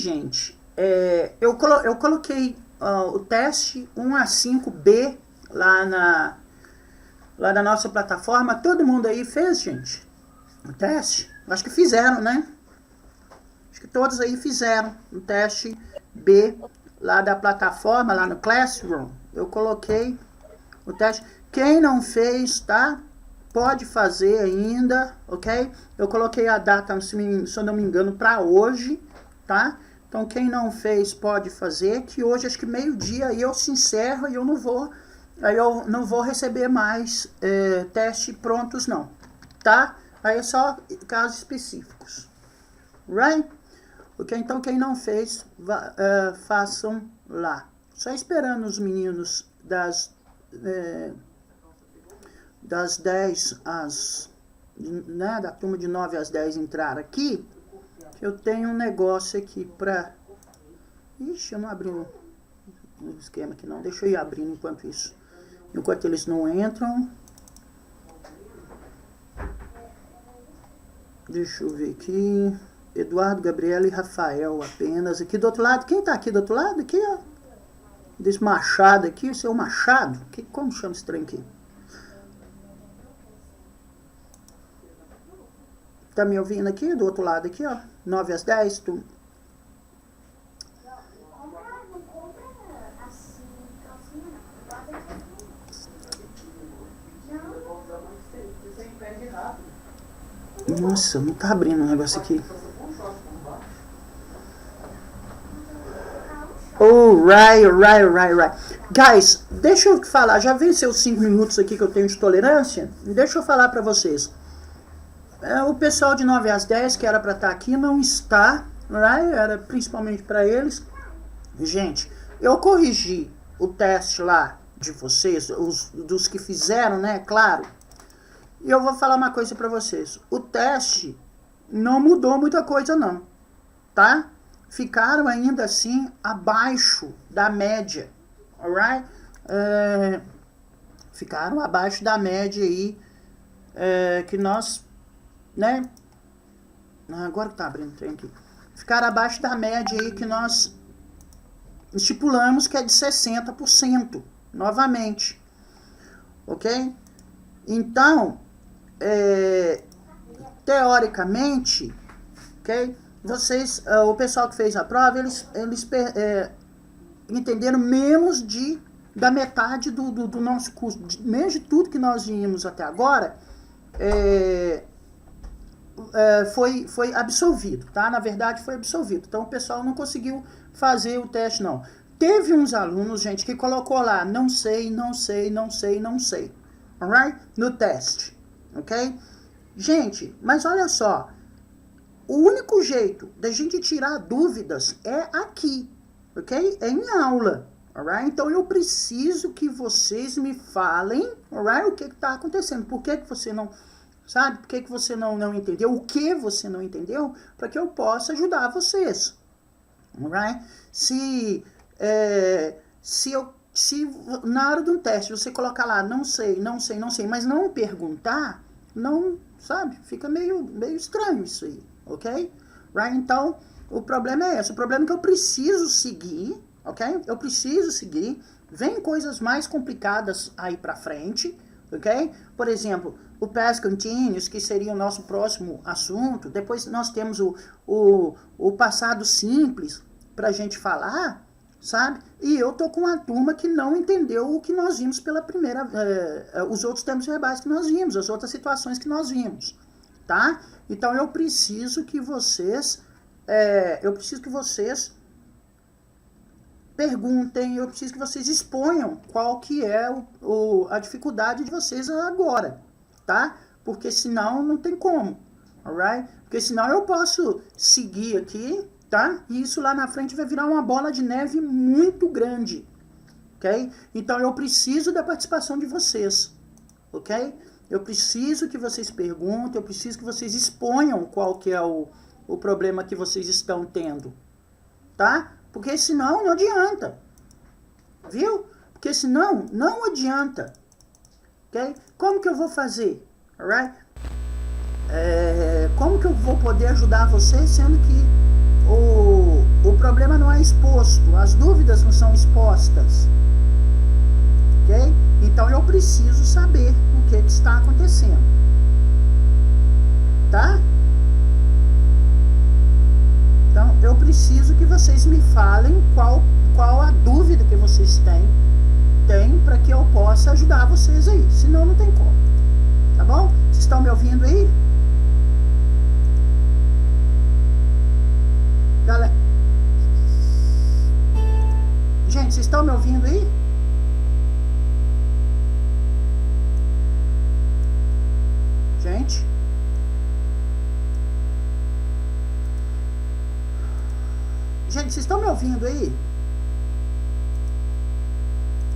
gente, eu coloquei o teste 1 a 5B lá na nossa plataforma. Todo mundo aí fez, gente, o teste? Acho que fizeram, né? Acho que todos aí fizeram o teste B lá da plataforma, lá no Classroom. Eu coloquei o teste. Quem não fez, tá? Pode fazer ainda, ok? Eu coloquei a data, se eu não me engano, para hoje, tá? Então, quem não fez pode fazer, que hoje, acho que meio-dia, aí eu se encerro e eu não vou receber mais teste prontos, não, tá? Aí é só casos específicos, right? Ok, então quem não fez, façam lá. Só esperando os meninos das 10 às, né, da turma de 9 às 10 entrar aqui, que eu tenho um negócio aqui pra... Ixi, eu não abri um esquema aqui não, deixa eu ir abrindo enquanto isso. Enquanto eles não entram. Deixa eu ver aqui. Eduardo, Gabriela e Rafael apenas. Aqui do outro lado, quem tá aqui do outro lado? Aqui, ó. Desse Machado aqui, o seu Machado. Como chama esse trem aqui? Tá me ouvindo aqui, do outro lado aqui, ó. 9 às 10, tu... Nossa, não tá abrindo o negócio aqui. Right. Guys, deixa eu falar, já venceu os 5 minutos aqui que eu tenho de tolerância? Deixa eu falar pra vocês. O pessoal de 9 às 10, que era pra estar aqui, não está, right? Era principalmente pra eles. Gente, eu corrigi o teste lá de vocês, dos que fizeram, né, claro. E eu vou falar uma coisa pra vocês. O teste não mudou muita coisa, não, tá? Ficaram ainda assim abaixo da média, alright? Ficaram abaixo da média aí, que nós, né? Agora que tá abrindo o trem aqui. Ficaram abaixo da média aí que nós estipulamos, que é de 60%, novamente, ok? Então, teoricamente, ok? Vocês, o pessoal que fez a prova, eles entenderam menos da metade do nosso curso, menos de tudo que nós vimos até agora, foi absolvido, tá? Na verdade, foi absolvido. Então, o pessoal não conseguiu fazer o teste, não. Teve uns alunos, gente, que colocou lá, não sei, alright? No teste, ok? Gente, mas olha só, o único jeito da gente tirar dúvidas é aqui, ok? É em aula, alright? Então eu preciso que vocês me falem, alright? O que está acontecendo, por que você não, sabe? Por que você não entendeu, o que você não entendeu, para que eu possa ajudar vocês, alright? Se na hora de um teste você colocar lá, não sei, mas não perguntar, não, sabe? Fica meio estranho isso aí, ok? Right? Então, o problema é esse. O problema é que eu preciso seguir, ok? Eu preciso seguir. Vem coisas mais complicadas aí pra frente, ok? Por exemplo, o past continuous, que seria o nosso próximo assunto. Depois nós temos o passado simples pra gente falar, sabe? E eu tô com uma turma que não entendeu o que nós vimos pela primeira... os outros termos verbais que nós vimos, as outras situações que nós vimos, tá? Então, eu preciso que vocês... perguntem, eu preciso que vocês exponham qual que é a dificuldade de vocês agora, tá? Porque senão não tem como, alright? Porque senão eu posso seguir aqui, tá? E isso lá na frente vai virar uma bola de neve muito grande, ok? Então eu preciso da participação de vocês, ok? Eu preciso que vocês perguntem, eu preciso que vocês exponham qual que é o problema que vocês estão tendo, tá? Porque senão não adianta, viu? Porque senão não adianta, ok? Como que eu vou fazer, alright? Como que eu vou poder ajudar vocês, sendo que o exposto, as dúvidas não são expostas. Ok? Então eu preciso saber o que está acontecendo. Tá? Então eu preciso que vocês me falem qual a dúvida que vocês têm para que eu possa ajudar vocês aí. Senão não tem como. Tá bom? Vocês estão me ouvindo aí? Galera. Gente, vocês estão me ouvindo aí? Gente? Gente, vocês estão me ouvindo aí?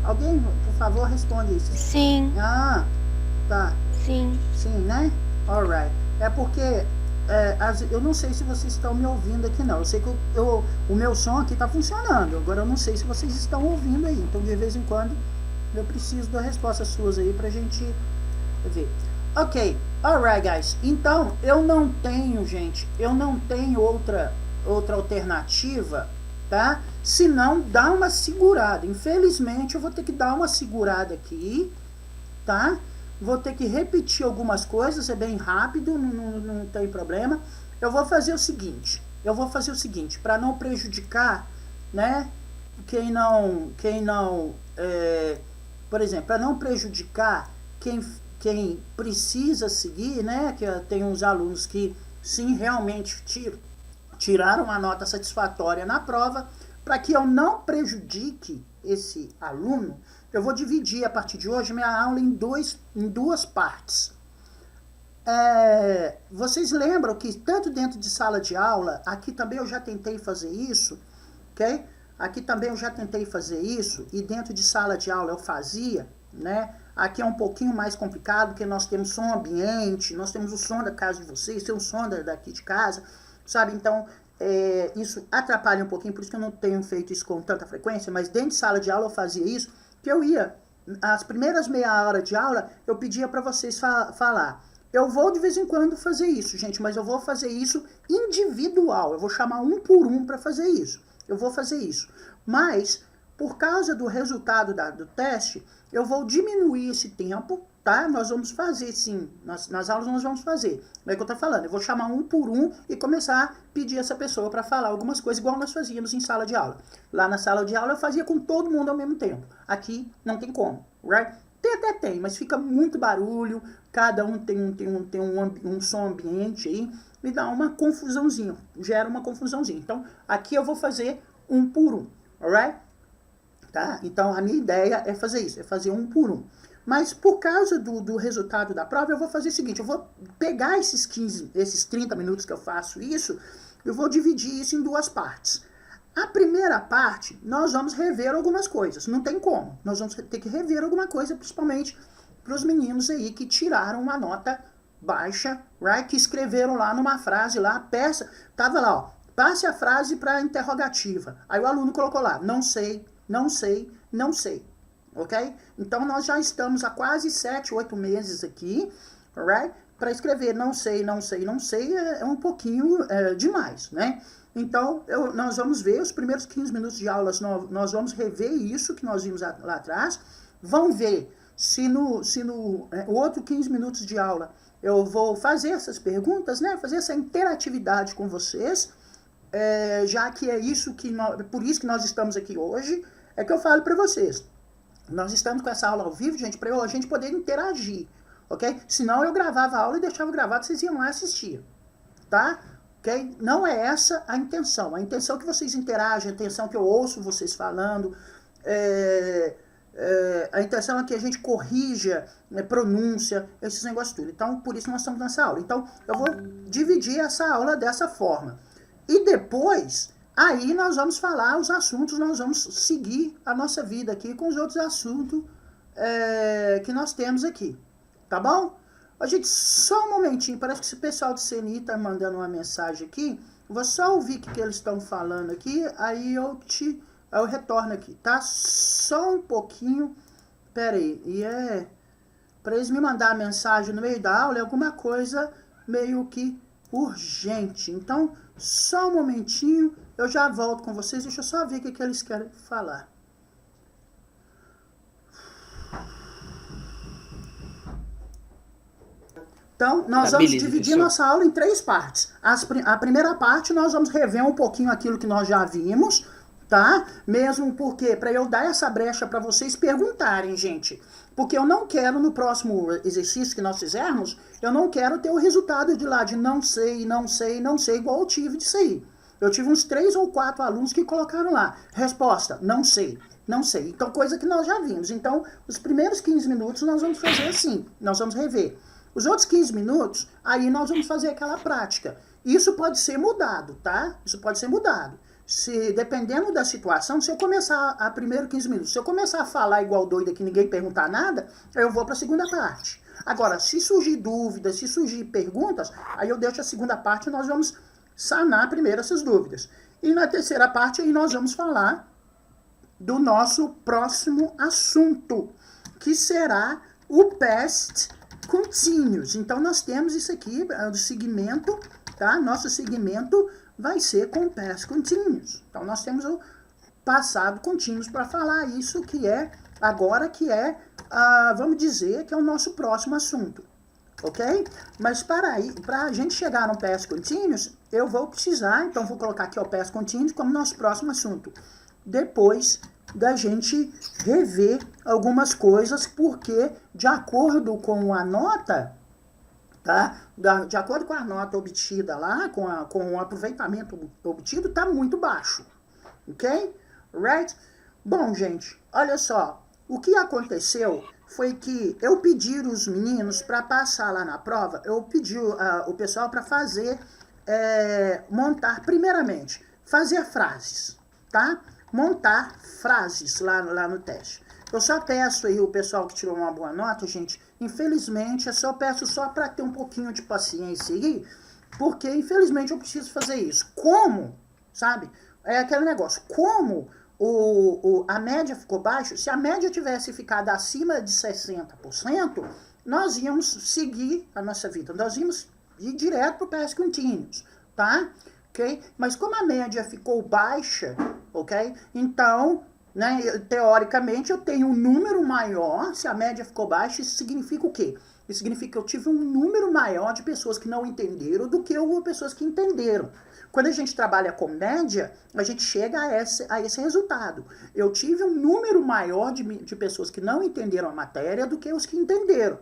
Alguém, por favor, responde isso. Sim. Ah, tá. Sim. Sim, né? Alright. É porque eu não sei se vocês estão me ouvindo aqui, não. Eu sei que o meu som aqui está funcionando. Agora eu não sei se vocês estão ouvindo aí. Então, de vez em quando, eu preciso da resposta suas aí pra gente ver. Ok. Alright, guys. Então, eu não tenho, gente, outra alternativa, tá? Se não, dá uma segurada. Infelizmente, eu vou ter que dar uma segurada aqui, tá? Vou ter que repetir algumas coisas, é bem rápido, não tem problema. Eu vou fazer o seguinte, para não prejudicar, né? Por exemplo, para não prejudicar quem precisa seguir, né? Que tem uns alunos que sim, realmente tiraram uma nota satisfatória na prova. Para que eu não prejudique esse aluno, eu vou dividir a partir de hoje minha aula em duas partes. Vocês lembram que tanto dentro de sala de aula, aqui também eu já tentei fazer isso, ok? Aqui também eu já tentei fazer isso, e dentro de sala de aula eu fazia, né? Aqui é um pouquinho mais complicado, porque nós temos som ambiente, nós temos o som da casa de vocês, tem o som daqui de casa, sabe? Então, isso atrapalha um pouquinho, por isso que eu não tenho feito isso com tanta frequência, mas dentro de sala de aula eu fazia isso, que eu ia, as primeiras meia hora de aula, eu pedia para vocês falar. Eu vou de vez em quando fazer isso, gente, mas eu vou fazer isso individual, eu vou chamar um por um para fazer isso. Eu vou fazer isso. Mas, por causa do resultado do teste, eu vou diminuir esse tempo, tá? Nós vamos fazer, sim. Nas aulas nós vamos fazer. Não é o que eu tô falando. Eu vou chamar um por um e começar a pedir essa pessoa para falar algumas coisas, igual nós fazíamos em sala de aula. Lá na sala de aula eu fazia com todo mundo ao mesmo tempo. Aqui não tem como, right? Até tem, mas fica muito barulho. Cada um tem um som ambiente aí. Me dá uma confusãozinha, gera uma confusãozinha. Então, aqui eu vou fazer um por um, alright? Tá? Então, a minha ideia é fazer isso, é fazer um por um. Mas, por causa do resultado da prova, eu vou fazer o seguinte, eu vou pegar esses 30 minutos que eu faço isso, eu vou dividir isso em duas partes. A primeira parte, nós vamos rever algumas coisas, não tem como. Nós vamos ter que rever alguma coisa, principalmente para os meninos aí que tiraram uma nota baixa, right? Que escreveram lá numa frase lá, peça, tava lá, ó, passe a frase para interrogativa. Aí o aluno colocou lá, não sei, não sei, não sei, ok? Então nós já estamos há quase 7, 8 meses aqui, right? Para escrever não sei, não sei, não sei é um pouquinho demais, né? Então nós vamos ver os primeiros 15 minutos de aulas, nós vamos rever isso que nós vimos lá atrás, vão ver se no outro 15 minutos de aula eu vou fazer essas perguntas, né? Fazer essa interatividade com vocês, já que é isso por isso que nós estamos aqui hoje, é que eu falo para vocês. Nós estamos com essa aula ao vivo, gente, para a gente poder interagir, ok? Senão eu gravava a aula e deixava gravado, vocês iam lá assistir, tá? Ok? Não é essa a intenção. A intenção é que vocês interagem, a intenção é que eu ouço vocês falando, a intenção é que a gente corrija pronúncia, esses negócios tudo. Então, por isso nós estamos nessa aula. Então, eu vou dividir essa aula dessa forma. E depois, aí nós vamos falar os assuntos, nós vamos seguir a nossa vida aqui com os outros assuntos que nós temos aqui. Tá bom? Ó, gente, só um momentinho, parece que esse pessoal do CNI tá mandando uma mensagem aqui. Eu vou só ouvir o que eles estão falando aqui, aí eu retorno aqui, tá? Só um pouquinho. Pera aí. E pra eles me mandar a mensagem no meio da aula, é alguma coisa meio que urgente. Então, só um momentinho Eu já volto com vocês, deixa eu só ver o que eles querem falar. Então, nós vamos dividir nossa aula em 3 partes. A primeira parte, nós vamos rever um pouquinho aquilo que nós já vimos, tá? Mesmo porque, para eu dar essa brecha para vocês perguntarem, gente. Porque eu não quero, no próximo exercício que nós fizermos, eu não quero ter o resultado de lá de não sei, igual eu tive disso aí. Eu tive uns 3 ou 4 alunos que colocaram lá. Resposta, não sei. Então, coisa que nós já vimos. Então, os primeiros 15 minutos nós vamos fazer assim. Nós vamos rever. Os outros 15 minutos, aí nós vamos fazer aquela prática. Isso pode ser mudado, tá? Isso pode ser mudado. Se, dependendo da situação, se eu começar a primeiro 15 minutos, se eu começar a falar igual doida que ninguém perguntar nada, eu vou para a segunda parte. Agora, se surgir dúvidas, se surgir perguntas, aí eu deixo a segunda parte e nós vamos sanar primeiro essas dúvidas. E na terceira parte, aí nós vamos falar do nosso próximo assunto, que será o past continuous. Então, nós temos isso aqui, o segmento, tá? Nosso segmento vai ser com past continuous. Então, nós temos o passado continuous para falar isso, que é, agora que é, vamos dizer, que é o nosso próximo assunto. Ok? Mas para a gente chegar no past continuous, eu vou precisar, então vou colocar aqui o past continuous como nosso próximo assunto. Depois da gente rever algumas coisas, porque de acordo com a nota, tá? De acordo com a nota obtida lá, com o aproveitamento obtido, tá muito baixo. Ok? Right? Bom, gente, olha só. O que aconteceu foi que eu pedi os meninos para passar lá na prova, eu pedi o pessoal para fazer, montar, primeiramente, fazer frases, tá? Montar frases lá no teste. Eu só peço aí o pessoal que tirou uma boa nota, gente, infelizmente, eu só peço só para ter um pouquinho de paciência aí, porque infelizmente eu preciso fazer isso. Como, sabe? É aquele negócio, como a média ficou baixa, se a média tivesse ficado acima de 60%, nós íamos seguir a nossa vida, nós íamos ir direto para o past continuous, tá? Ok? Mas como a média ficou baixa, ok? Então, né, teoricamente, eu tenho um número maior, se a média ficou baixa, isso significa o quê? Isso significa que eu tive um número maior de pessoas que não entenderam do que pessoas que entenderam. Quando a gente trabalha com média, a gente chega a esse resultado. Eu tive um número maior de pessoas que não entenderam a matéria do que os que entenderam.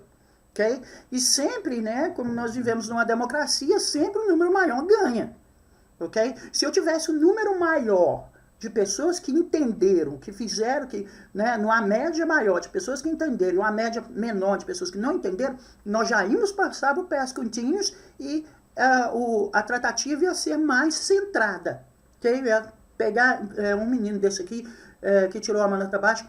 Okay? E sempre, né, como nós vivemos numa democracia, sempre o número maior ganha. Okay? Se eu tivesse um número maior de pessoas que entenderam, que fizeram, né, numa média maior de pessoas que entenderam, uma média menor de pessoas que não entenderam, nós já íamos passar o past continuous e a tratativa ia ser mais centrada. Okay? Ia pegar um menino desse aqui, que tirou a nota baixa,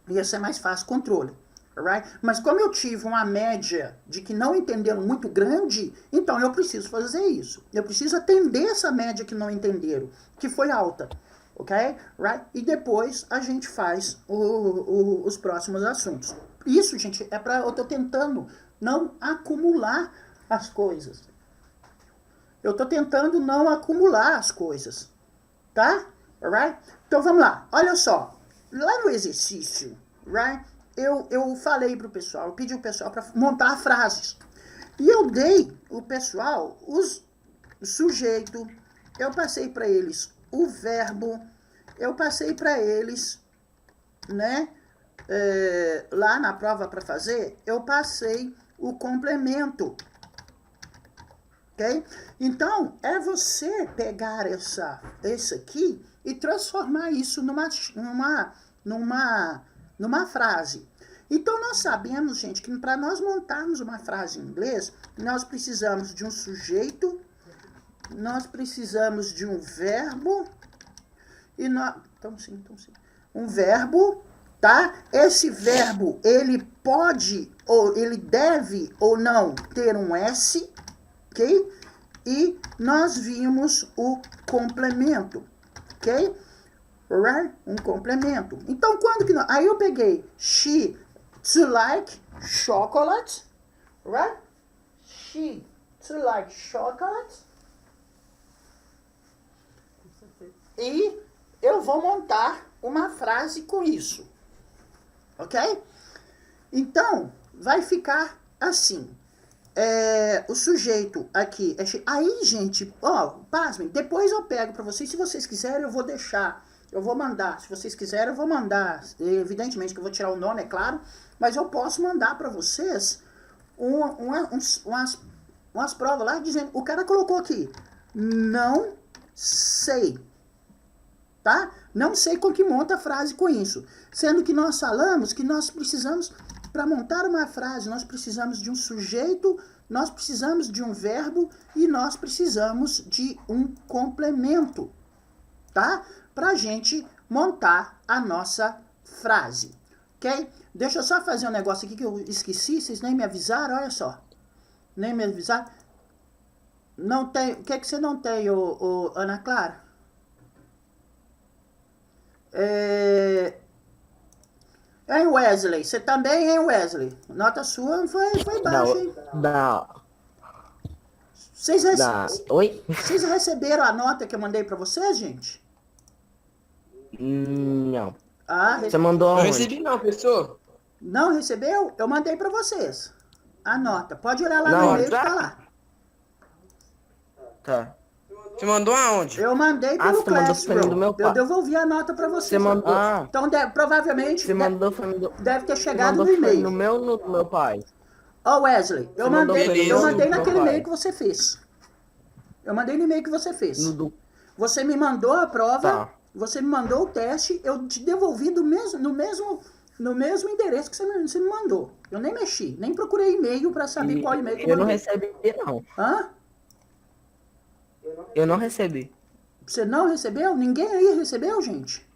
ia ser mais fácil o controle. Right? Mas como eu tive uma média de que não entenderam muito grande, então eu preciso fazer isso. Eu preciso atender essa média que não entenderam, que foi alta. Ok? Right? E depois a gente faz os próximos assuntos. Isso, gente, eu tô tentando não acumular as coisas. Eu tô tentando não acumular as coisas. Tá? Alright? Então vamos lá. Olha só. Lá no exercício, right? Eu falei pro pessoal, eu pedi o pessoal para montar frases. E eu dei o pessoal o sujeito, eu passei para eles o verbo, eu passei para eles, né, lá na prova para fazer, eu passei o complemento. Ok? Então, é você pegar esse aqui e transformar isso numa frase. Então, nós sabemos, gente, que para nós montarmos uma frase em inglês, nós precisamos de um sujeito, nós precisamos de um verbo, um verbo, tá? Esse verbo, ele pode, ou ele deve ou não ter um S, ok? E nós vimos o complemento, ok? Right? Um complemento. Então, quando que nós... Aí eu peguei she to like chocolate, right? She to like chocolate. e eu vou montar uma frase com isso. Ok? Então, vai ficar assim. O sujeito aqui... Aí, gente, pasmem, depois eu pego para vocês. Se vocês quiserem, eu vou deixar. Eu vou mandar. Se vocês quiserem, eu vou mandar. Evidentemente que eu vou tirar o nome, é claro. Mas eu posso mandar para vocês umas provas lá dizendo... O cara colocou aqui. Não sei. Tá? Não sei com que monta a frase com isso. Sendo que nós falamos que nós precisamos... Para montar uma frase, nós precisamos de um sujeito, nós precisamos de um verbo e nós precisamos de um complemento, tá? Para a gente montar a nossa frase, ok? Deixa eu só fazer um negócio aqui que eu esqueci, vocês nem me avisaram, olha só. Nem me avisaram. Não tem, o que é que você não tem, Ana Clara? Hein, Wesley? Você também, hein, Wesley? Nota sua foi baixa, hein? Não. Oi? Vocês receberam a nota que eu mandei pra vocês, gente? Não. Você mandou aonde? Não recebi não, professor. Não recebeu? Eu mandei pra vocês. A nota. Pode olhar lá no e-mail que tá lá. Tá. Você mandou aonde? Eu mandei pelo Classroom. Eu devolvi a nota pra vocês. Você mandou? Então, provavelmente... Você mandou, foi deve ter chegado no e-mail. No meu ou no meu pai? Wesley, eu mandei naquele e-mail que você fez. Eu mandei no e-mail que você fez. Você me mandou a prova, tá. Você me mandou o teste, eu te devolvi no mesmo endereço que você me mandou. Eu nem mexi, nem procurei e-mail pra saber qual e-mail que eu mandei. Eu não recebi, não. Hã? Eu não recebi. Você não recebeu? Ninguém aí recebeu, gente?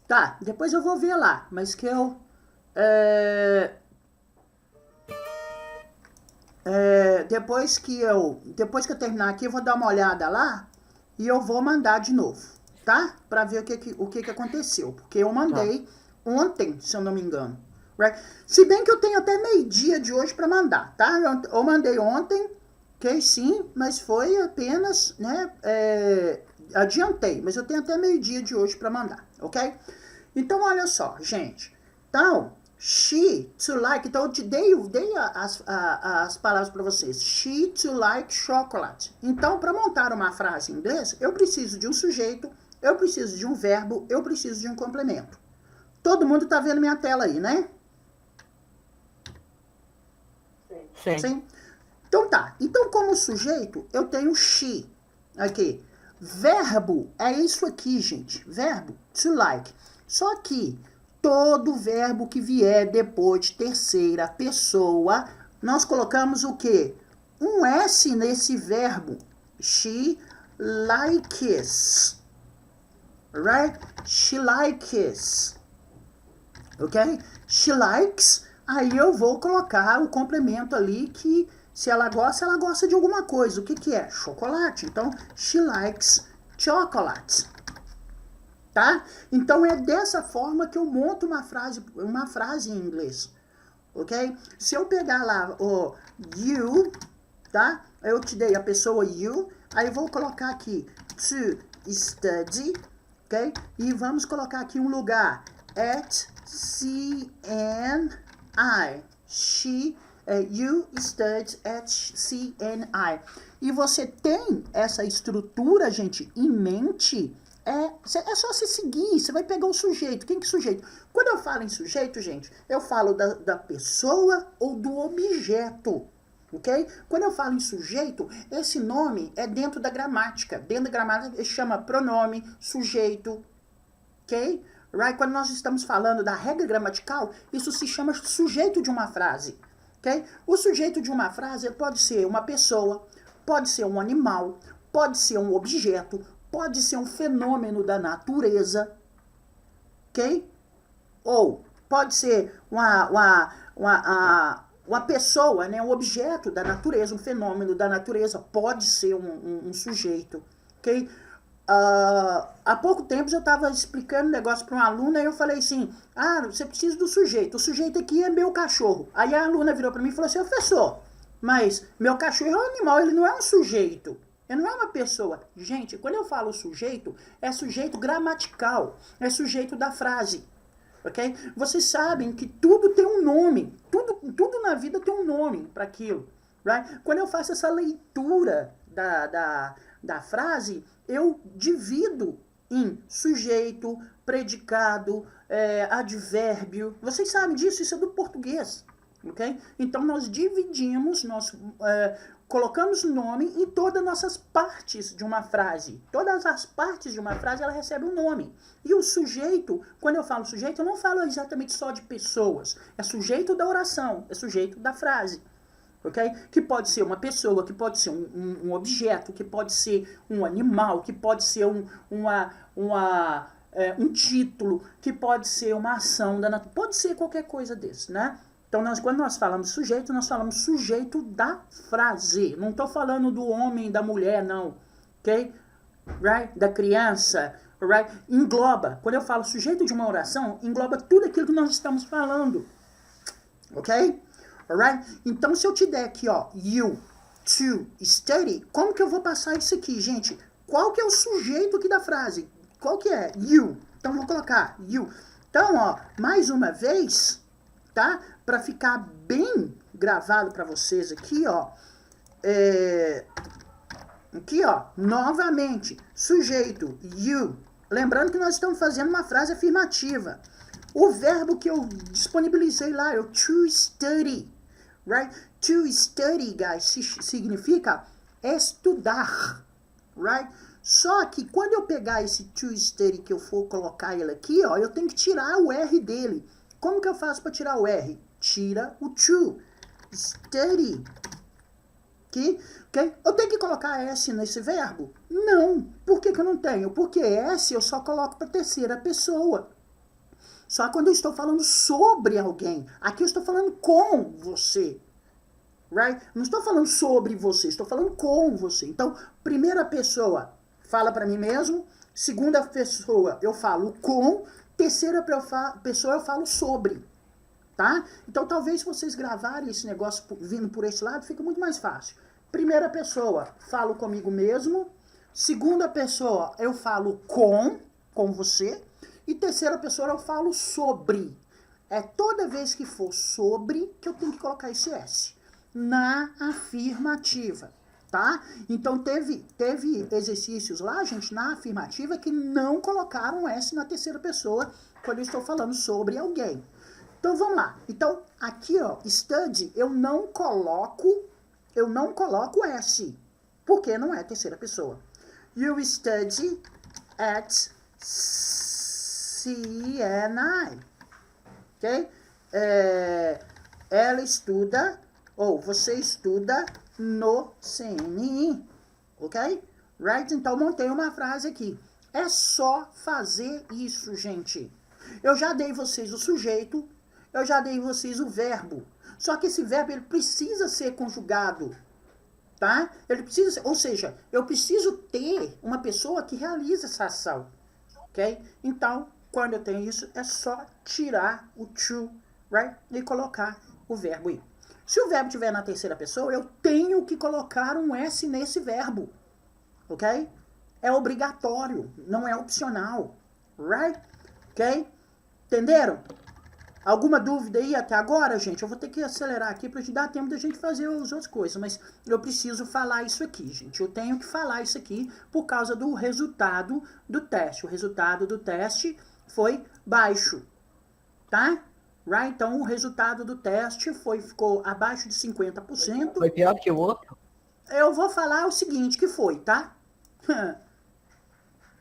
Tá, depois eu vou ver lá, mas que eu... depois que eu terminar aqui, eu vou dar uma olhada lá e eu vou mandar de novo, tá? Pra ver o que aconteceu. Porque eu mandei ontem, se eu não me engano. Right? Se bem que eu tenho até meio-dia de hoje pra mandar, tá? Eu mandei ontem, ok, sim, mas foi apenas, né, adiantei. Mas eu tenho até meio-dia de hoje pra mandar, ok? Então, olha só, gente. Então... She to like, então eu te dei as palavras para vocês. She to like chocolate. Então, para montar uma frase em inglês, eu preciso de um sujeito, eu preciso de um verbo, eu preciso de um complemento. Todo mundo tá vendo minha tela aí, né? Sim. Então tá. Então, como sujeito, eu tenho she. Aqui. Verbo é isso aqui, gente. Verbo, to like. Só que todo verbo que vier depois de terceira pessoa, nós colocamos o quê? Um S nesse verbo. She likes. Right? She likes. Ok? She likes. Aí eu vou colocar o complemento ali que se ela gosta de alguma coisa. O que que é? Chocolate. Então, she likes chocolate. Tá? Então é dessa forma que eu monto uma frase em inglês, ok? Se eu pegar lá o you, tá? Eu te dei a pessoa you, aí eu vou colocar aqui to study, ok? E vamos colocar aqui um lugar, at CNI, you study at CNI. E você tem essa estrutura, gente, em mente. É só você seguir, você vai pegar o sujeito. Quem que é sujeito? Quando eu falo em sujeito, gente, eu falo da pessoa ou do objeto, ok? Quando eu falo em sujeito, esse nome é dentro da gramática. Dentro da gramática, ele chama pronome, sujeito, ok? Right? Quando nós estamos falando da regra gramatical, isso se chama sujeito de uma frase, ok? O sujeito de uma frase pode ser uma pessoa, pode ser um animal, pode ser um objeto, pode ser um fenômeno da natureza, ok? Ou pode ser uma pessoa, né? Um objeto da natureza, um fenômeno da natureza, pode ser um sujeito, ok? Há pouco tempo eu estava explicando um negócio para uma aluna e eu falei assim, você precisa do sujeito, o sujeito aqui é meu cachorro. Aí a aluna virou para mim e falou assim, professor, mas meu cachorro é um animal, ele não é um sujeito. Ele não é uma pessoa. Gente, quando eu falo sujeito, é sujeito gramatical, é sujeito da frase. Ok? Vocês sabem que tudo tem um nome. Tudo na vida tem um nome para aquilo. Right? Quando eu faço essa leitura da frase, eu divido em sujeito, predicado, advérbio. Vocês sabem disso, isso é do português. Okay? Então nós dividimos, colocamos nome em todas as nossas partes de uma frase. Todas as partes de uma frase ela recebe um nome. E o sujeito, quando eu falo sujeito, eu não falo exatamente só de pessoas. É sujeito da oração, é sujeito da frase. Okay? Que pode ser uma pessoa, que pode ser um objeto, que pode ser um animal, que pode ser um título, que pode ser uma ação da natureza, pode ser qualquer coisa desse, né? Então, quando nós falamos sujeito, nós falamos sujeito da frase. Não estou falando do homem, da mulher, não. Ok? Right? Da criança. Right? Engloba. Quando eu falo sujeito de uma oração, engloba tudo aquilo que nós estamos falando. Ok? Alright? Então, se eu te der aqui, ó, you to study, como que eu vou passar isso aqui, gente? Qual que é o sujeito aqui da frase? Qual que é? You. Então, vou colocar you. Então, ó, mais uma vez, tá? Para ficar bem gravado para vocês aqui, ó. Aqui, ó, novamente, sujeito, you. Lembrando que nós estamos fazendo uma frase afirmativa. O verbo que eu disponibilizei lá é o to study. Right? To study, guys, significa estudar. Right? Só que quando eu pegar esse to study que eu for colocar ele aqui, ó, eu tenho que tirar o R dele. Como que eu faço para tirar o R? Tira o to. Study. Okay? Eu tenho que colocar S nesse verbo? Não. Por que eu não tenho? Porque S eu só coloco para terceira pessoa. Só quando eu estou falando sobre alguém. Aqui eu estou falando com você. Right? Não estou falando sobre você, estou falando com você. Então, primeira pessoa fala para mim mesmo. Segunda pessoa eu falo com. Terceira pessoa eu falo sobre. Tá? Então, talvez se vocês gravarem esse negócio vindo por esse lado, fica muito mais fácil. Primeira pessoa, falo comigo mesmo. Segunda pessoa, eu falo com você. E terceira pessoa, eu falo sobre. É toda vez que for sobre que eu tenho que colocar esse S. Na afirmativa, tá? Então, teve exercícios lá, gente, na afirmativa que não colocaram S na terceira pessoa quando eu estou falando sobre alguém. Então, vamos lá. Então, aqui, ó, study, eu não coloco S, porque não é terceira pessoa. You study at CNI, ok? Ela estuda, ou você estuda no CNI, ok? Right? Então, montei uma frase aqui. É só fazer isso, gente. Eu já dei vocês o sujeito, eu já dei vocês o verbo. Só que esse verbo, ele precisa ser conjugado, tá? Ele precisa ser, ou seja, eu preciso ter uma pessoa que realiza essa ação, ok? Então, quando eu tenho isso, é só tirar o to, right? E colocar o verbo aí. Se o verbo estiver na terceira pessoa, eu tenho que colocar um S nesse verbo, ok? É obrigatório, não é opcional, right? Ok? Entenderam? Alguma dúvida aí até agora, gente? Eu vou ter que acelerar aqui para te dar tempo da gente fazer as outras coisas, mas eu preciso falar isso aqui, gente. Eu tenho que falar isso aqui por causa do resultado do teste. O resultado do teste foi baixo, tá? Right? Então, o resultado do teste ficou abaixo de 50%. Foi pior que o outro? Eu vou falar o seguinte que foi, tá?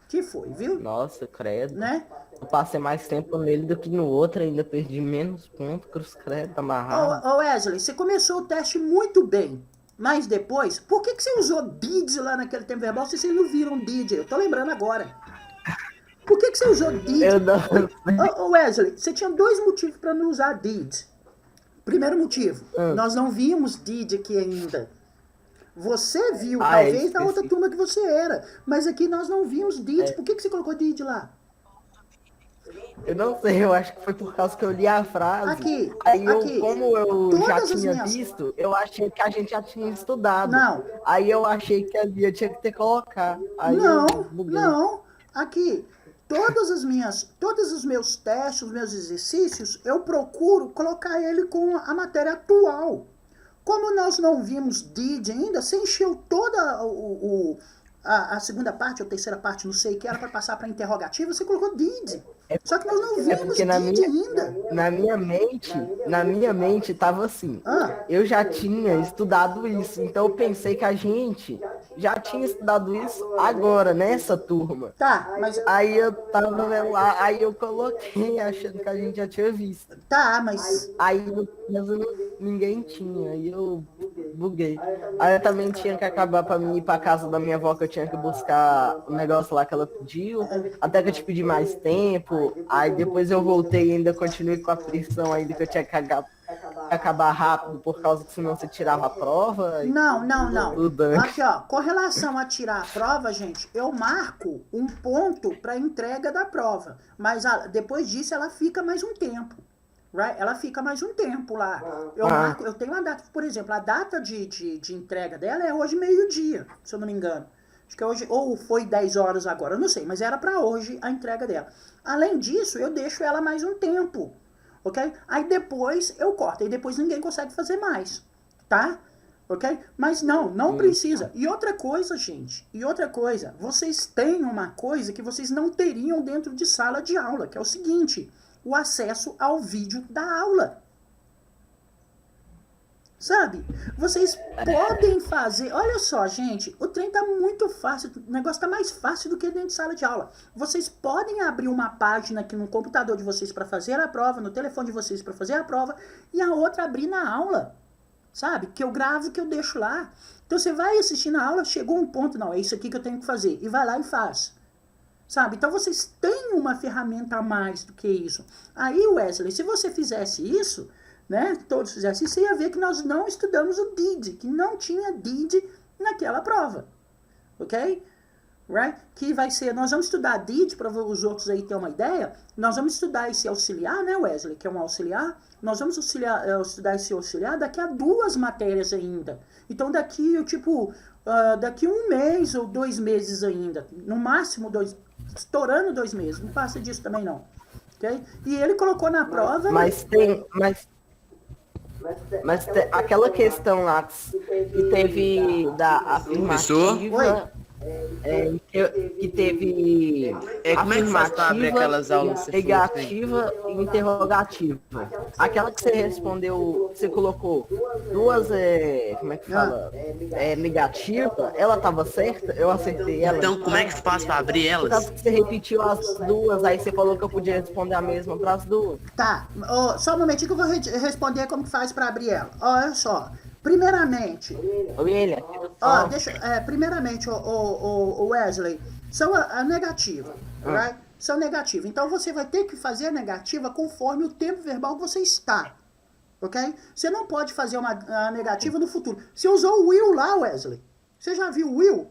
Que foi, viu? Nossa, credo. Né? Eu passei mais tempo nele do que no outro, ainda perdi menos pontos, cruz credo, amarrado. Ô Wesley, você começou o teste muito bem, mas depois, por que você usou did lá naquele tempo verbal se vocês não viram did? Eu tô lembrando agora. Por que você usou did? Eu não... Ô Wesley, você tinha dois motivos para não usar did. Primeiro motivo, nós não vimos did aqui ainda. Você viu, talvez, na outra turma que você era. Mas aqui nós não vimos did. Por que você colocou did lá? Eu não sei, eu acho que foi por causa que eu li a frase. Aqui, Aí aqui. como eu já Todas as tinha minhas- visto, eu achei que a gente já tinha estudado. Não. Aí eu achei que eu tinha que ter que colocar. Aí Não, eu buguei. não. Aqui, todos os meus testes, os meus exercícios, eu procuro colocar ele com a matéria atual. Como nós não vimos did ainda, você encheu toda a segunda parte, ou terceira parte, não sei, que era para passar para interrogativa, você colocou did. Só que nós não vimos porque did ainda. na minha mente tava assim. Eu já tinha estudado isso, então eu pensei que a gente já tinha estudado isso agora, nessa turma. Tá, mas... Aí eu tava vendo lá, aí eu coloquei achando que a gente já tinha visto. Tá, mas... Aí ninguém tinha, aí eu buguei. Aí eu também tinha que acabar pra mim ir pra casa da minha avó, que eu tinha que buscar o negócio lá que ela pediu, até que eu te pedi mais tempo. Aí depois eu voltei e ainda continuei com a pressão ainda que eu tinha que acabar rápido, por causa que senão você tirava a prova. Não. Tudo. Aqui, ó, com relação a tirar a prova, gente, eu marco um ponto para entrega da prova. Mas depois disso ela fica mais um tempo. Right? Ela fica mais um tempo lá. Eu tenho uma data, por exemplo, a data de entrega dela é hoje meio-dia, se eu não me engano. Acho que é hoje, ou foi 10 horas agora, eu não sei, mas era para hoje a entrega dela. Além disso, eu deixo ela mais um tempo, ok? Aí depois eu corto, e depois ninguém consegue fazer mais, tá? Ok? Mas não precisa. E outra coisa, gente, vocês têm uma coisa que vocês não teriam dentro de sala de aula, que é o seguinte, o acesso ao vídeo da aula. Sabe? Vocês podem fazer... Olha só, gente. O trem tá muito fácil. O negócio tá mais fácil do que dentro de sala de aula. Vocês podem abrir uma página aqui no computador de vocês para fazer a prova, no telefone de vocês para fazer a prova, e a outra abrir na aula. Sabe? Que eu gravo, que eu deixo lá. Então você vai assistir na aula, chegou um ponto, não, é isso aqui que eu tenho que fazer. E vai lá e faz. Sabe? Então vocês têm uma ferramenta a mais do que isso. Aí, Wesley, se você fizesse isso... né? Todos fizessem isso, ia ver que nós não estudamos o did, que não tinha did naquela prova, ok? Right? Que vai ser, nós vamos estudar did, para os outros aí terem uma ideia, nós vamos estudar esse auxiliar, né, Wesley, que é um auxiliar, nós vamos estudar esse auxiliar daqui a 2 matérias ainda. Então daqui, daqui 1 mês ou 2 meses ainda, no máximo 2, estourando 2 meses, não passa disso também não, ok? E ele colocou na prova... Mas aquela questão lá que teve da afirmativa, que teve como é que faz pra abrir aquelas aulas? negativa e interrogativa. Aquela que você respondeu, você colocou 2, como é que fala? Negativa, ela tava certa, eu acertei ela. Então como é que faz pra abrir Por elas? causa que você repetiu as 2, aí você falou que eu podia responder a mesma para as 2. Tá, só um momentinho que eu vou responder como que faz para abrir ela. Olha só, primeiramente... William, primeiramente, o Wesley, são a negativa, right? São negativas. Então você vai ter que fazer a negativa conforme o tempo verbal que você está, ok? Você não pode fazer a negativa no futuro. Você usou o will lá, Wesley. Você já viu o will?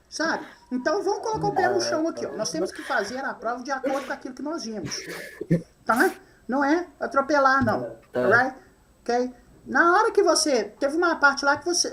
Sabe? Então vamos colocar o pé no chão aqui, ó. Nós temos que fazer a prova de acordo com aquilo que nós vimos. Tá? Não é atropelar, não. Right? Ok? Na hora que você... Teve uma parte lá que você...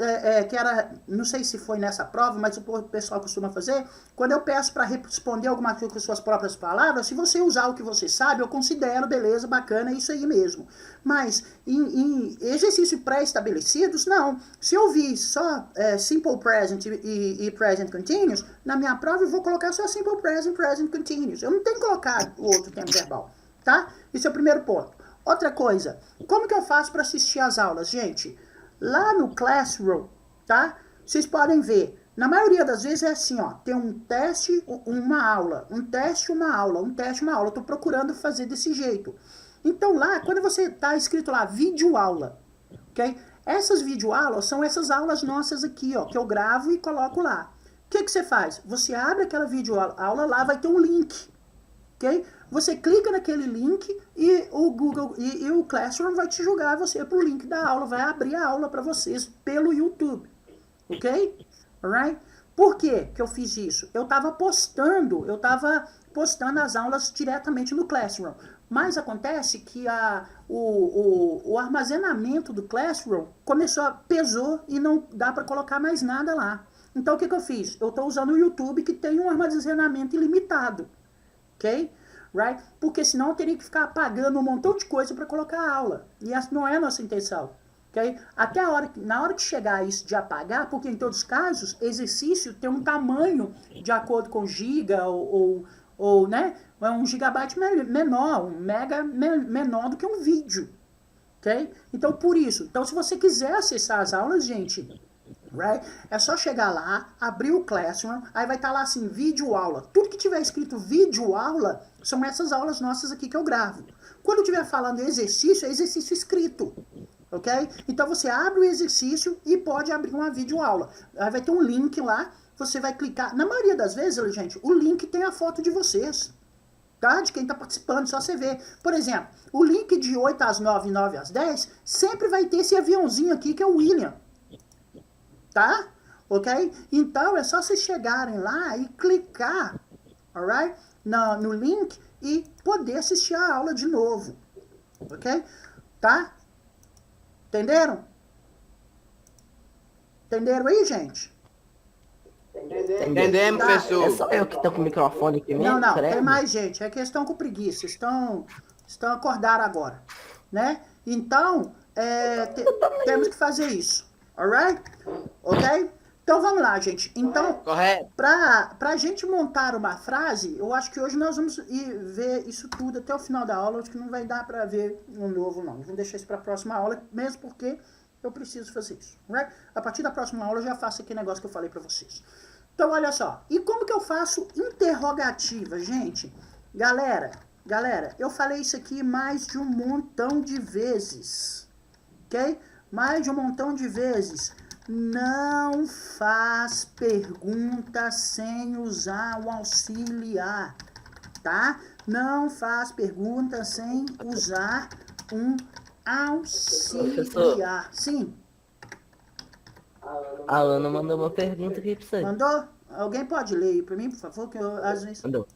que era... Não sei se foi nessa prova, mas o pessoal costuma fazer. Quando eu peço para responder alguma coisa com suas próprias palavras, se você usar o que você sabe, eu considero, beleza, bacana, é isso aí mesmo. Mas em exercícios pré-estabelecidos, não. Se eu vi só Simple Present e Present Continuous, na minha prova eu vou colocar só Simple Present, Present Continuous. Eu não tenho que colocar o outro tempo verbal. Tá? Esse é o primeiro ponto. Outra coisa, como que eu faço para assistir às aulas, gente? Lá no Classroom, tá? Vocês podem ver, na maioria das vezes é assim, ó, tem um teste, uma aula, um teste, uma aula, um teste, uma aula. Eu tô procurando fazer desse jeito. Então lá, quando você tá escrito lá, videoaula, ok? Essas videoaulas são essas aulas nossas aqui, ó, que eu gravo e coloco lá. O que você faz? Você abre aquela videoaula, lá vai ter um link, ok? Você clica naquele link e o Google e o Classroom vai te jogar você pro link da aula, vai abrir a aula para vocês pelo YouTube, ok? Alright? Por que que eu fiz isso? Eu estava postando as aulas diretamente no Classroom. Mas acontece que o armazenamento do Classroom pesou e não dá para colocar mais nada lá. Então o que que eu fiz? Eu estou usando o YouTube, que tem um armazenamento ilimitado. Ok? Right? Porque senão eu teria que ficar apagando um montão de coisa para colocar a aula. E essa não é a nossa intenção. Okay? Até na hora que chegar isso de apagar, porque em todos os casos, exercício tem um tamanho de acordo com giga ou né, é um gigabyte menor, um mega menor do que um vídeo. Okay? Então, por isso. Então, se você quiser acessar as aulas, gente, right, é só chegar lá, abrir o Classroom, aí vai estar lá assim, vídeo aula. Tudo que tiver escrito vídeo aula, são essas aulas nossas aqui que eu gravo. Quando eu estiver falando exercício, é exercício escrito. Ok? Então você abre o exercício e pode abrir uma videoaula. Aí vai ter um link lá, você vai clicar. Na maioria das vezes, gente, o link tem a foto de vocês. Tá? De quem está participando, só você ver. Por exemplo, o link de 8 às 9 e 9 às 10 sempre vai ter esse aviãozinho aqui que é o William. Tá? Ok? Então é só vocês chegarem lá e clicar, alright? No link e poder assistir a aula de novo. Ok? Tá? Entenderam? Entenderam aí, gente? Entendemos, Tá. professor. É só eu que tô com o microfone aqui mesmo? Não, credo? tem mais gente. É questão com preguiça. Estão acordados agora. Né? Então, temos que fazer isso. Alright? Ok? Então vamos lá, gente. Então, Correto. pra gente montar uma frase, eu acho que hoje nós vamos ver isso tudo até o final da aula. Acho que não vai dar pra ver um novo, não. Vamos deixar isso pra próxima aula, mesmo porque eu preciso fazer isso. Right? A partir da próxima aula eu já faço aquele negócio que eu falei pra vocês. Então, olha só. E como que eu faço interrogativa, gente? Galera, eu falei isso aqui mais de um montão de vezes. Ok? Mais de um montão de vezes. Não faz pergunta sem usar o auxiliar, tá? Não faz pergunta sem usar um auxiliar. Sim. A Ana mandou uma pergunta aqui pra você. Mandou? Alguém pode ler aí pra mim, por favor? Que eu, às vezes... Mandou.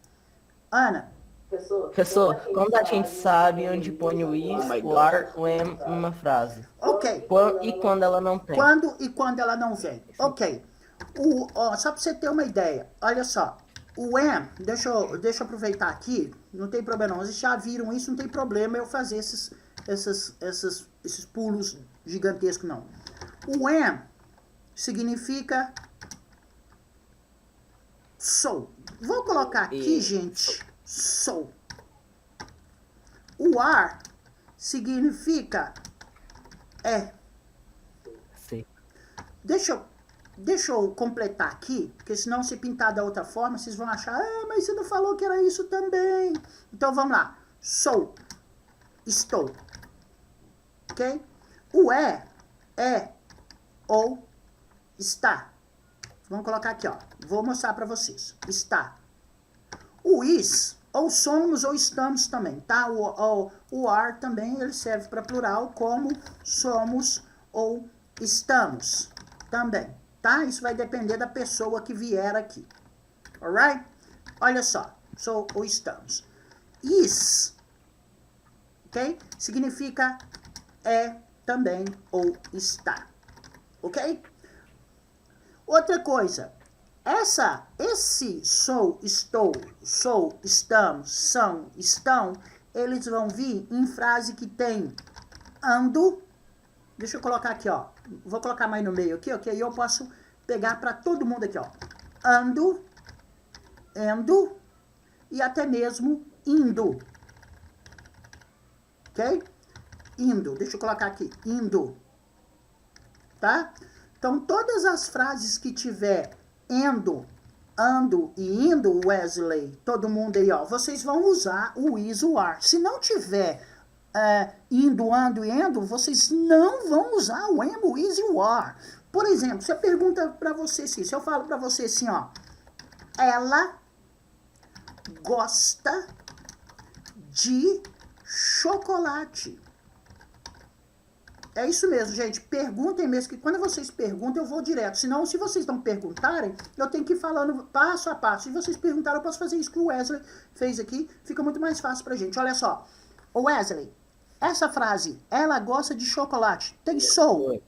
Ana. Professor, quando a gente sabe onde põe o is, o are, o am numa frase? Ok. E quando ela não tem? Quando ela não vem. Ok. Só pra você ter uma ideia. Olha só. O am, deixa eu aproveitar aqui. Não tem problema não. Vocês já viram isso, não tem problema eu fazer esses pulos gigantescos, não. O am significa sou. Vou colocar aqui, gente, sou. O are significa é. Sim. Deixa eu completar aqui, porque senão se pintar da outra forma, vocês vão achar, mas você não falou que era isso também. Então vamos lá. Sou. Estou. Ok? O é ou está. Vamos colocar aqui, ó. Vou mostrar para vocês. Está. O is, ou somos ou estamos também, tá? O are também, ele serve para plural, como somos ou estamos também, tá? Isso vai depender da pessoa que vier aqui. Alright? Olha só. Sou ou estamos. Is, ok? Significa é também ou está. Ok? Outra coisa, esse sou, estou, sou, estamos, são, estão, eles vão vir em frase que tem ando. Deixa eu colocar aqui, ó. Vou colocar mais no meio aqui, ok? E eu posso pegar para todo mundo aqui, ó. Ando, endo e até mesmo indo. Ok? Indo. Deixa eu colocar aqui. Indo. Tá? Então, todas as frases que tiver endo, ando e indo, Wesley, todo mundo aí, ó, vocês vão usar o is, o are. Se não tiver indo, ando e endo, vocês não vão usar o am, o is e o are. Por exemplo, se eu pergunto pra você assim, se eu falo pra você assim, ó, ela gosta de chocolate. É isso mesmo, gente. Perguntem mesmo, que quando vocês perguntam, eu vou direto. Senão, se vocês não perguntarem, eu tenho que ir falando passo a passo. Se vocês perguntarem, eu posso fazer isso que o Wesley fez aqui. Fica muito mais fácil pra gente. Olha só. Ô Wesley, essa frase, ela gosta de chocolate. Tem soul.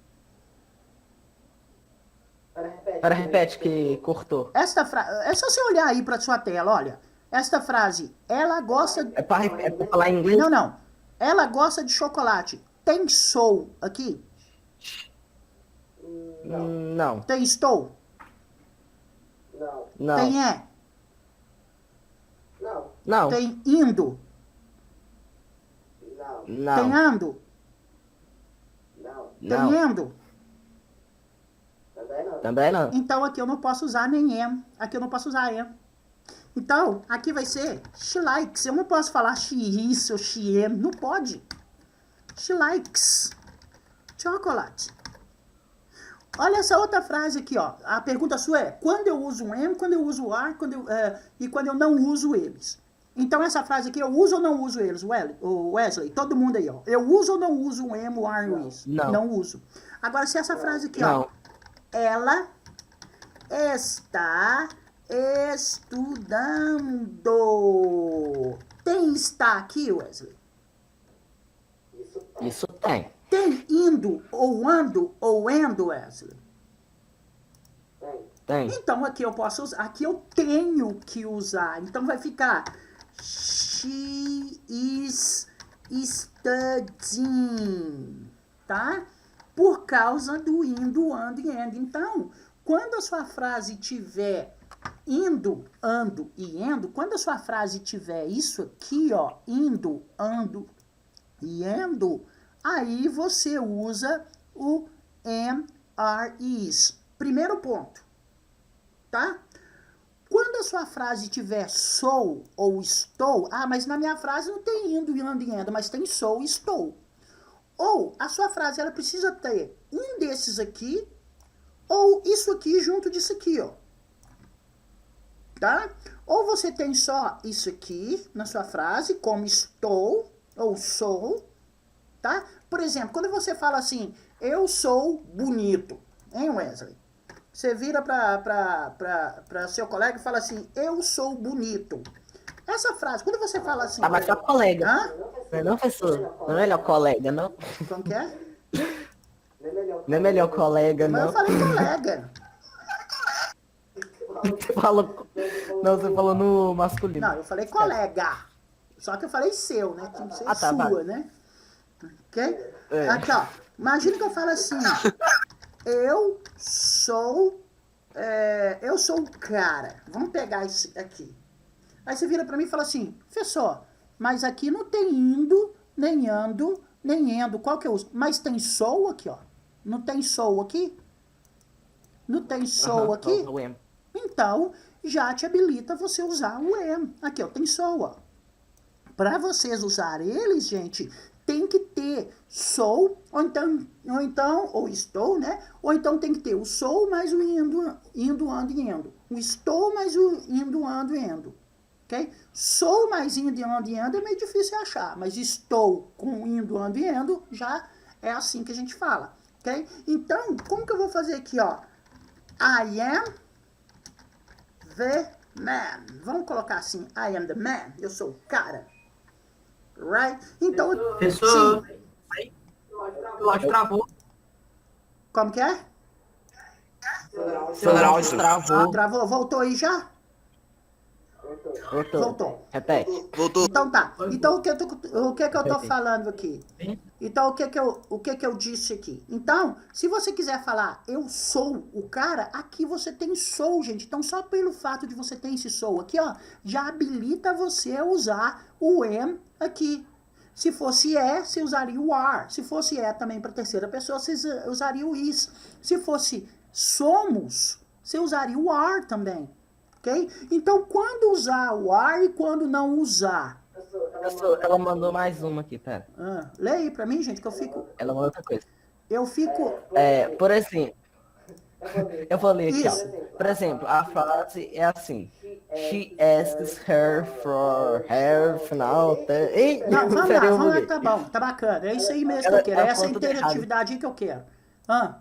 Para repete que cortou. Esta frase, é só você olhar aí pra sua tela, olha. Esta frase, ela gosta... É pra falar em inglês? Não. Ela gosta de chocolate. Tem soul aqui? Não. Tem estou? Não. Tem é? Não. Tem indo? Tem Não. ando? Tem Não. endo? Também não. Então aqui eu não posso usar nem am. Aqui eu não posso usar am. Então, aqui vai ser she likes. Eu não posso falar she is ou she am. Não pode. She likes chocolate. Olha essa outra frase aqui, ó. A pergunta sua é: quando eu uso am, quando eu uso are, e quando eu não uso eles. Então essa frase aqui, eu uso ou não uso eles? O Wesley, todo mundo aí, ó. Eu uso ou não uso o am, o are e o is? Não. Não uso. Agora, se essa frase aqui, Não. ó. Ela está estudando. Tem está aqui, Wesley? Isso tem. Tem indo ou ando ou endo, Wesley? Tem. Então aqui eu posso usar, aqui eu tenho que usar. Então vai ficar she is studying, tá? Por causa do indo, ando e endo. Então, quando a sua frase tiver indo, ando e endo, quando a sua frase tiver isso aqui, ó, indo, ando e endo, aí você usa o am, are, is. Primeiro ponto, tá? Quando a sua frase tiver sou ou estou, mas na minha frase não tem indo, ando e endo, mas tem sou e estou. Ou a sua frase, ela precisa ter um desses aqui, ou isso aqui junto disso aqui, ó. Tá? Ou você tem só isso aqui na sua frase, como estou, ou sou, tá? Por exemplo, quando você fala assim, eu sou bonito, hein, Wesley? Você vira para seu colega e fala assim, eu sou bonito. Essa frase, quando você fala assim... Mas é colega. Hã? Não é não, professor? Não é melhor colega, não? Como que é? Não é melhor colega, Mas não? eu falei colega. Você falou... Não, você falou no masculino. Não, eu falei colega. Só que eu falei seu, né? Tinha que ser Ah, tá, sua, vai. né? Ok? É. Aqui, ó. Imagina que eu falo assim. Eu sou o cara. Vamos pegar isso aqui. Aí você vira pra mim e fala assim, professor, mas aqui não tem indo, nem ando, nem endo. Qual que eu uso? Mas tem sou aqui, ó. Não tem sou aqui? Não tem sou aqui? O am. Então, já te habilita você usar o am. Aqui, ó, tem sou, ó. Para vocês usarem eles, gente, tem que ter sou, ou estou, né? Ou então tem que ter o sou mais o indo, ando e endo. O estou mais o indo, ando e endo. Ok? Sou mais indo, ando e endo é meio difícil de achar, mas estou com indo, ando e endo já é assim que a gente fala. Ok? Então, como que eu vou fazer aqui, ó? I am the man. Vamos colocar assim, I am the man. Eu sou o cara. Right? Então, Professor. sim. O áudio travou. Como que é? Seu áudio travou. Travou? Voltou aí já? Voltou. Voltou. Repete. Voltou. Então tá. Então o que eu tô falando aqui? Então o que eu disse aqui? Então, se você quiser falar eu sou o cara, aqui você tem sou, gente. Então só pelo fato de você ter esse sou aqui, ó, já habilita você a usar o am aqui. Se fosse você usaria o are. Se fosse também para terceira pessoa, você usaria o is. Se fosse somos, você usaria o are também. Ok? Então, quando usar o are e quando não usar? Professor, ela mandou mais uma aqui, pera. Lê aí pra mim, gente, que eu fico... Ela mandou outra coisa. Eu fico... Por exemplo, eu vou ler aqui, Isso. ó. Por exemplo, a frase é assim. She asks her for her final test. Ei, Não, vamos peraí, eu lá, buguei. tá bom, tá bacana. É isso aí mesmo que eu quero. É Ela essa falou tudo errado. interatividade aí que eu quero. Ah,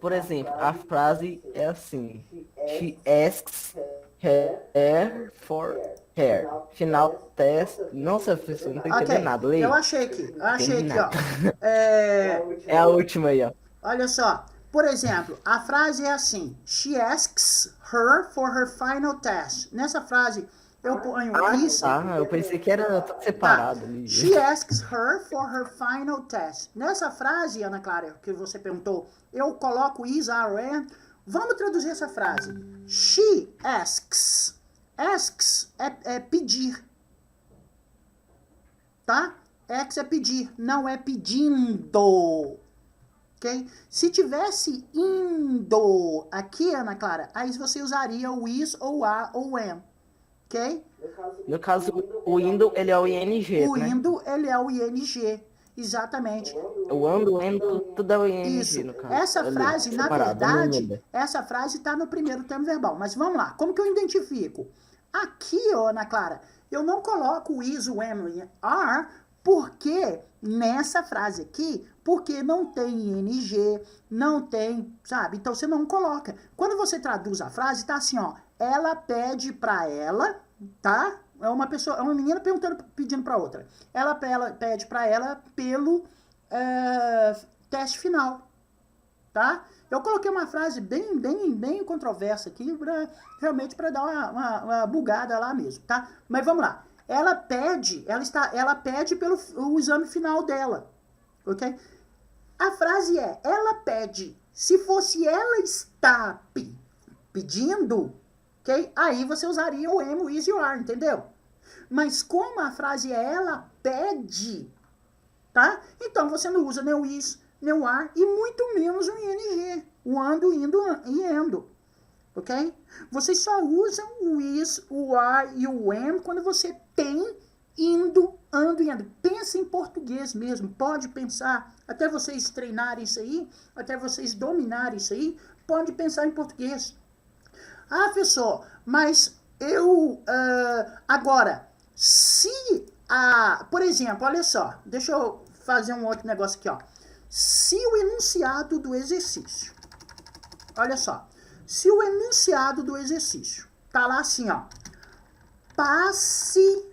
Por exemplo, a frase é assim. She asks her for her. Final test. Nossa, professor, não tô entendendo ok, nada. Leia. eu achei aqui, Entendi ó. nada. É, É a última aí, ó. olha só, por exemplo, a frase é assim: She asks her for her final test. Nessa frase, eu ponho is. Tá, eu pensei que era tudo Tá. separado ali. She asks her for her final test. Nessa frase, Ana Clara, que você perguntou, eu coloco is, are, and. Vamos traduzir essa frase. She asks. Asks é pedir. Tá? Asks é pedir, não é pedindo. Ok? Se tivesse indo aqui, Ana Clara, aí você usaria o is, ou a, ou am. Ok? No caso, o indo, ele é o ing, O né? indo, ele é o ing. Exatamente. O ando, endo, tudo é o ing, Isso. no caso. Essa Ali, frase, na separado, não verdade, muda. essa frase está no primeiro termo verbal. Mas vamos lá. Como que eu identifico? Aqui, ó, Ana Clara, eu não coloco o is, o am, o are, porque nessa frase aqui, porque não tem ing, não tem, sabe? Então você não coloca. Quando você traduz a frase, tá assim, ó. Ela pede pra ela, tá? É uma pessoa, é uma menina pedindo pra outra. Ela pede pra ela pelo teste final, tá? Eu coloquei uma frase bem controversa aqui, realmente para dar uma bugada lá mesmo, tá? Mas vamos lá. Ela pede pelo o exame final dela, ok? A frase é, ela pede. Se fosse ela está pedindo, ok? Aí você usaria o am, o is e o are, entendeu? Mas como a frase é, ela pede, tá? Então você não usa nem o is, nem o are e muito menos o ing, o ando, indo e endo, ok? Vocês só usam o is, o are e o am quando você tem indo, ando e endo. Pensa em português mesmo, pode pensar, até vocês treinarem isso aí, até vocês dominarem isso aí, pode pensar em português. Ah, professor, mas eu, agora, se por exemplo, olha só, deixa eu fazer um outro negócio aqui, ó. Se o enunciado do exercício, olha só, se o enunciado do exercício tá lá assim, ó, passe,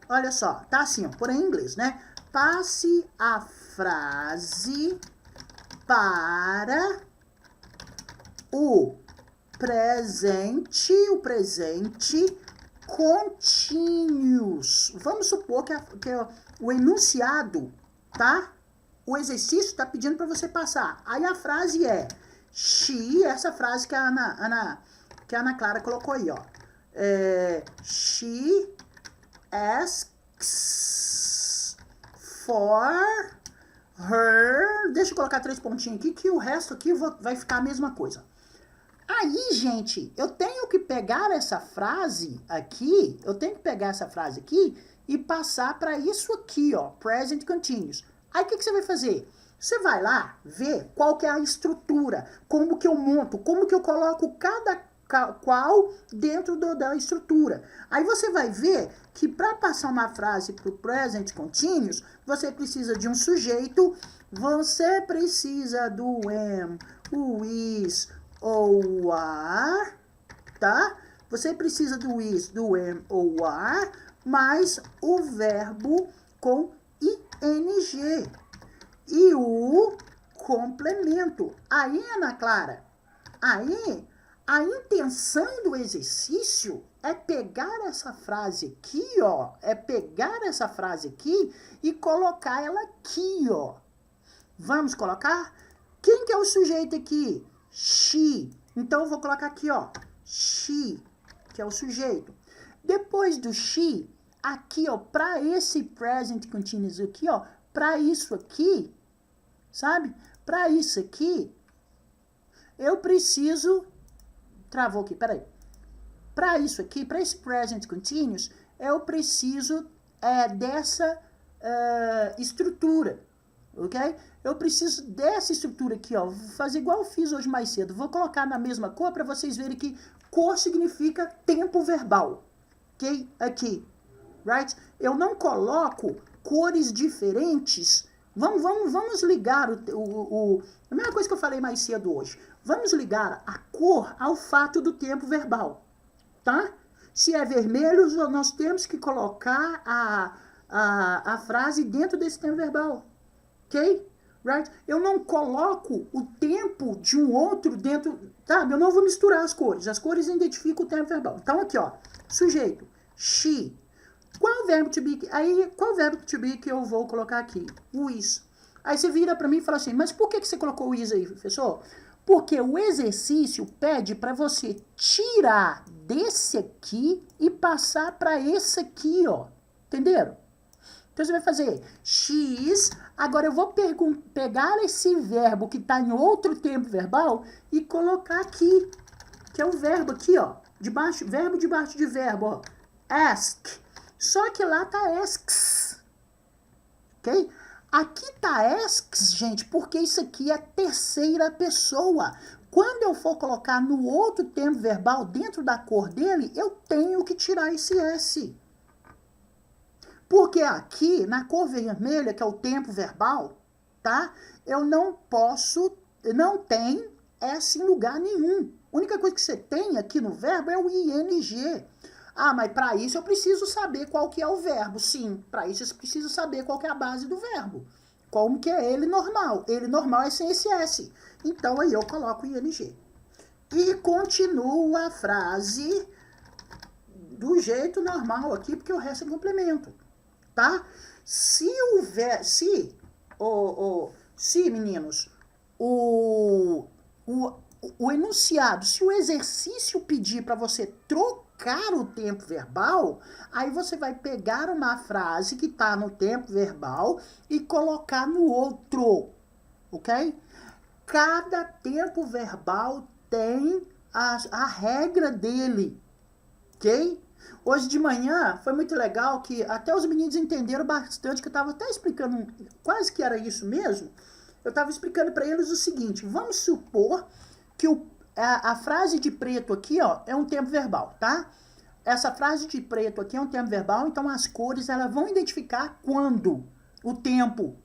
olha só, tá assim, ó, por em inglês, né? Passe a frase para o presente continuous. Vamos supor que o enunciado, tá? O exercício está pedindo para você passar. Aí a frase é she, essa frase que a Ana Clara colocou aí, ó. She asks for her. Deixa eu colocar 3 pontinhos aqui, que o resto aqui vai ficar a mesma coisa. Aí, gente, eu tenho que pegar essa frase aqui, e passar para isso aqui, ó, present continuous. Aí, o que você vai fazer? Você vai lá ver qual que é a estrutura, como que eu monto, como que eu coloco cada qual dentro da estrutura. Aí você vai ver que para passar uma frase para o present continuous, você precisa de um sujeito, você precisa do am, o is, ou o are, tá? Você precisa do is, do am ou are, mais o verbo com ing e o complemento. Aí, Ana Clara, aí a intenção do exercício é pegar essa frase aqui, ó, e colocar ela aqui, ó. Vamos colocar? Quem que é o sujeito aqui? She. Então, eu vou colocar aqui, ó, she, que é o sujeito. Depois do she, aqui, ó, para esse present continuous aqui, ó, para isso aqui, sabe? Para isso aqui, eu preciso... Travou aqui, peraí. Para isso aqui, para esse present continuous, eu preciso dessa estrutura, ok? Eu preciso dessa estrutura aqui, ó. Vou fazer igual eu fiz hoje mais cedo. Vou colocar na mesma cor para vocês verem que cor significa tempo verbal. Ok? Aqui. Right? Eu não coloco cores diferentes. Vamos ligar a mesma coisa que eu falei mais cedo hoje. Vamos ligar a cor ao fato do tempo verbal. Tá? Se é vermelho, nós temos que colocar a frase dentro desse tempo verbal. Ok? Right? Eu não coloco o tempo de um outro dentro... Tá? Eu não vou misturar as cores. As cores identificam o tempo verbal. Então, aqui, ó. Sujeito. She. Qual verbo to be? Aí, qual verbo to be que eu vou colocar aqui? O is. Aí você vira para mim e fala assim, mas por que você colocou o is aí, professor? Porque o exercício pede para você tirar desse aqui e passar para esse aqui, ó. Entenderam? Então você vai fazer X, agora eu vou pegar esse verbo que está em outro tempo verbal e colocar aqui, que é o verbo aqui, ó. Verbo debaixo de verbo, ó. Ask. Só que lá tá asks. Ok? Aqui tá asks, gente, porque isso aqui é terceira pessoa. Quando eu for colocar no outro tempo verbal, dentro da cor dele, eu tenho que tirar esse S. Porque aqui, na cor vermelha, que é o tempo verbal, tá? Eu não posso, não tem S em lugar nenhum. A única coisa que você tem aqui no verbo é o ing. Ah, mas para isso eu preciso saber qual que é o verbo. Sim, para isso eu preciso saber qual que é a base do verbo. Como que é ele normal. Ele normal é sem esse S. Então aí eu coloco ing. E continuo a frase do jeito normal aqui, porque o resto é complemento. Tá? Se meninos, o enunciado, se o exercício pedir para você trocar o tempo verbal, aí você vai pegar uma frase que está no tempo verbal e colocar no outro, ok? Cada tempo verbal tem a regra dele, ok? Hoje de manhã foi muito legal que até os meninos entenderam bastante, que eu estava até explicando, quase que era isso mesmo. Eu estava explicando para eles o seguinte, vamos supor que a frase de preto aqui, ó, é um tempo verbal, tá? Essa frase de preto aqui é um tempo verbal, então as cores elas vão identificar quando, o tempo,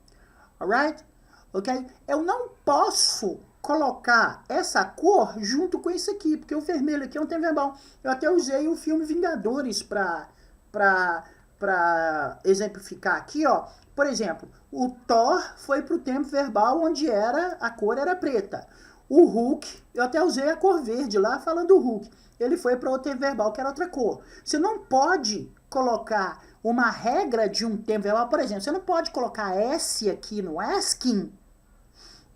alright? Ok? Eu não posso colocar essa cor junto com isso aqui, porque o vermelho aqui é um tempo verbal. Eu até usei o filme Vingadores para exemplificar aqui, ó. Por exemplo, o Thor foi pro tempo verbal onde a cor era preta. O Hulk, eu até usei a cor verde lá falando do Hulk. Ele foi para outro tempo verbal que era outra cor. Você não pode colocar uma regra de um tempo verbal, por exemplo, você não pode colocar S aqui no asking,